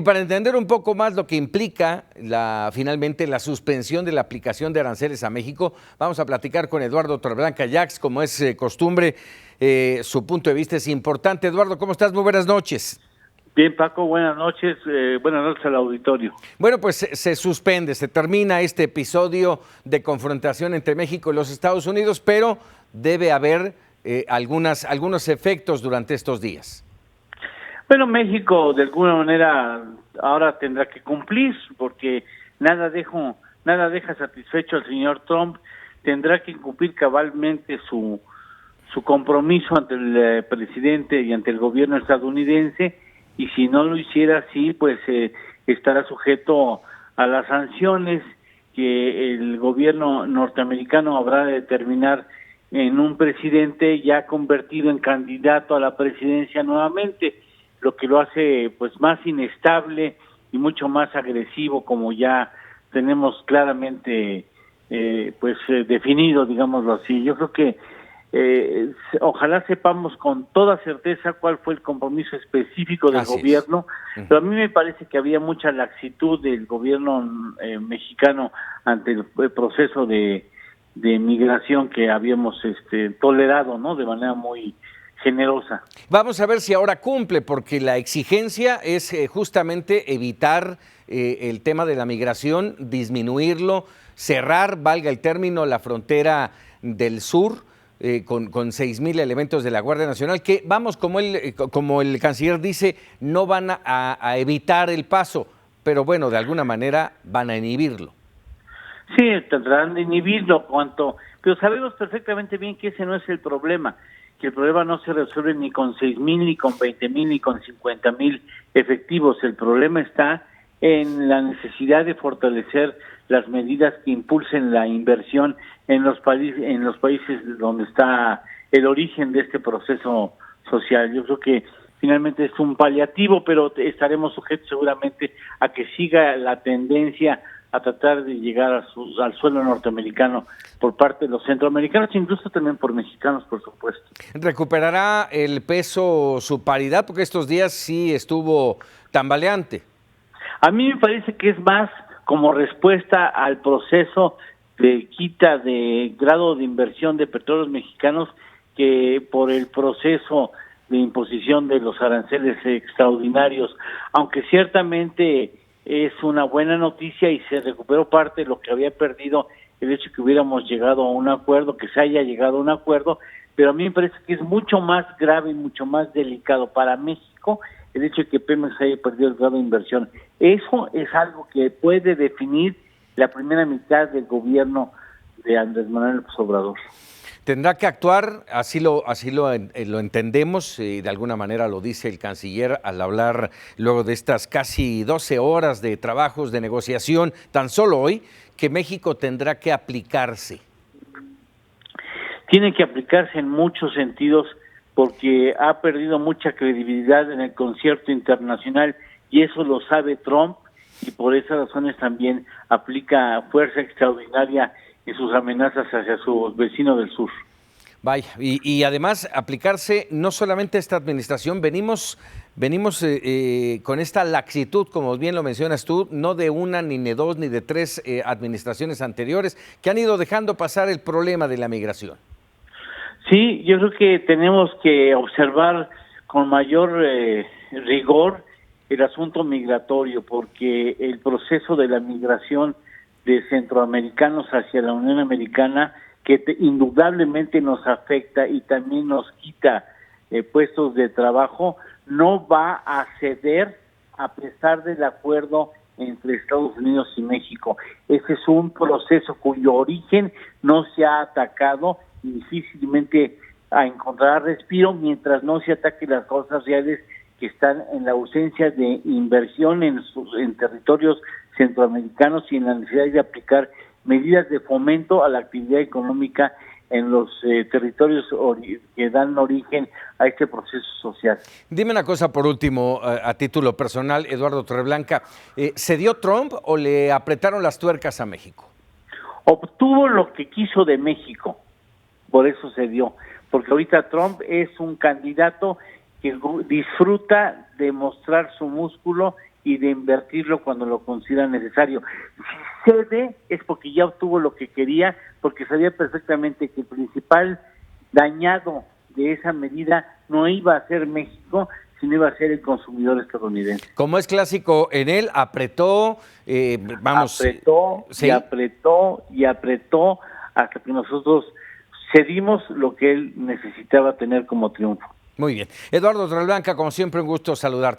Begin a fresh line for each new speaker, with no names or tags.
Y para entender un poco más lo que implica finalmente la suspensión de la aplicación de aranceles a México, vamos a platicar con Eduardo Torreblanca Jax, como es costumbre, su punto de vista es importante. Eduardo, ¿cómo estás? Muy buenas noches.
Bien, Paco, buenas noches al auditorio.
Bueno, pues se suspende, se termina este episodio de confrontación entre México y los Estados Unidos, pero debe haber algunos efectos durante estos días.
Bueno, México de alguna manera ahora tendrá que cumplir porque nada deja satisfecho al señor Trump. Tendrá que cumplir cabalmente su compromiso ante el presidente y ante el gobierno estadounidense, y si no lo hiciera así, pues estará sujeto a las sanciones que el gobierno norteamericano habrá de determinar en un presidente ya convertido en candidato a la presidencia nuevamente, lo que lo hace pues más inestable y mucho más agresivo, como ya tenemos claramente definido, digámoslo así. Yo creo que ojalá sepamos con toda certeza cuál fue el compromiso específico del gobierno, pero a mí me parece que había mucha laxitud del gobierno mexicano ante el proceso de migración que habíamos tolerado, ¿no?, de manera muy generosa.
Vamos a ver si ahora cumple, porque la exigencia es justamente evitar el tema de la migración, disminuirlo, cerrar, valga el término, la frontera del sur con 6,000 elementos de la Guardia Nacional, que vamos, como el canciller dice, no van a evitar el paso, pero bueno, de alguna manera van a inhibirlo.
Sí, tratarán de inhibirlo pero sabemos perfectamente bien que ese no es el problema, que el problema no se resuelve ni con 6,000, ni con 20,000, ni con 50,000 efectivos. El problema está en la necesidad de fortalecer las medidas que impulsen la inversión en los países donde está el origen de este proceso social. Yo creo que finalmente es un paliativo, pero estaremos sujetos seguramente a que siga la tendencia a tratar de llegar al suelo norteamericano por parte de los centroamericanos, incluso también por mexicanos, por supuesto.
¿Recuperará el peso su paridad? Porque estos días sí estuvo tambaleante.
A mí me parece que es más como respuesta al proceso de quita de grado de inversión de petróleos mexicanos que por el proceso de imposición de los aranceles extraordinarios, aunque ciertamente es una buena noticia y se recuperó parte de lo que había perdido el hecho que hubiéramos llegado a un acuerdo, que se haya llegado a un acuerdo, pero a mí me parece que es mucho más grave y mucho más delicado para México el hecho de que Pemex haya perdido el grado de inversión. Eso es algo que puede definir la primera mitad del gobierno de Andrés Manuel López Obrador.
Tendrá que actuar, así lo entendemos, de alguna manera lo dice el canciller al hablar luego de estas casi 12 horas de trabajos de negociación, tan solo hoy, que México tendrá que aplicarse.
Tiene que aplicarse en muchos sentidos porque ha perdido mucha credibilidad en el concierto internacional y eso lo sabe Trump, y por esas razones también aplica fuerza extraordinaria en sus amenazas hacia sus vecinos del sur.
Vaya, y además aplicarse no solamente a esta administración, venimos con esta laxitud, como bien lo mencionas tú, no de una, ni de dos, ni de tres administraciones anteriores, que han ido dejando pasar el problema de la migración.
Sí, yo creo que tenemos que observar con mayor rigor el asunto migratorio, porque el proceso de la migración de centroamericanos hacia la Unión Americana, que indudablemente nos afecta y también nos quita puestos de trabajo, no va a ceder a pesar del acuerdo entre Estados Unidos y México. Ese es un proceso cuyo origen no se ha atacado y difícilmente a encontrar respiro mientras no se ataquen las causas reales que están en la ausencia de inversión en territorios centroamericanos y en la necesidad de aplicar medidas de fomento a la actividad económica en los territorios que dan origen a este proceso social.
Dime una cosa por último, a título personal, Eduardo Torreblanca, ¿se dio Trump o le apretaron las tuercas a México?
Obtuvo lo que quiso de México, por eso se dio, porque ahorita Trump es un candidato que disfruta de mostrar su músculo y de invertirlo cuando lo considera necesario. Si cede es porque ya obtuvo lo que quería, porque sabía perfectamente que el principal dañado de esa medida no iba a ser México, sino iba a ser el consumidor estadounidense.
Como es clásico en él, apretó,
apretó
¿sí?
y apretó y apretó hasta que nosotros cedimos lo que él necesitaba tener como triunfo.
Muy bien. Eduardo Torreblanca, como siempre, un gusto saludarte.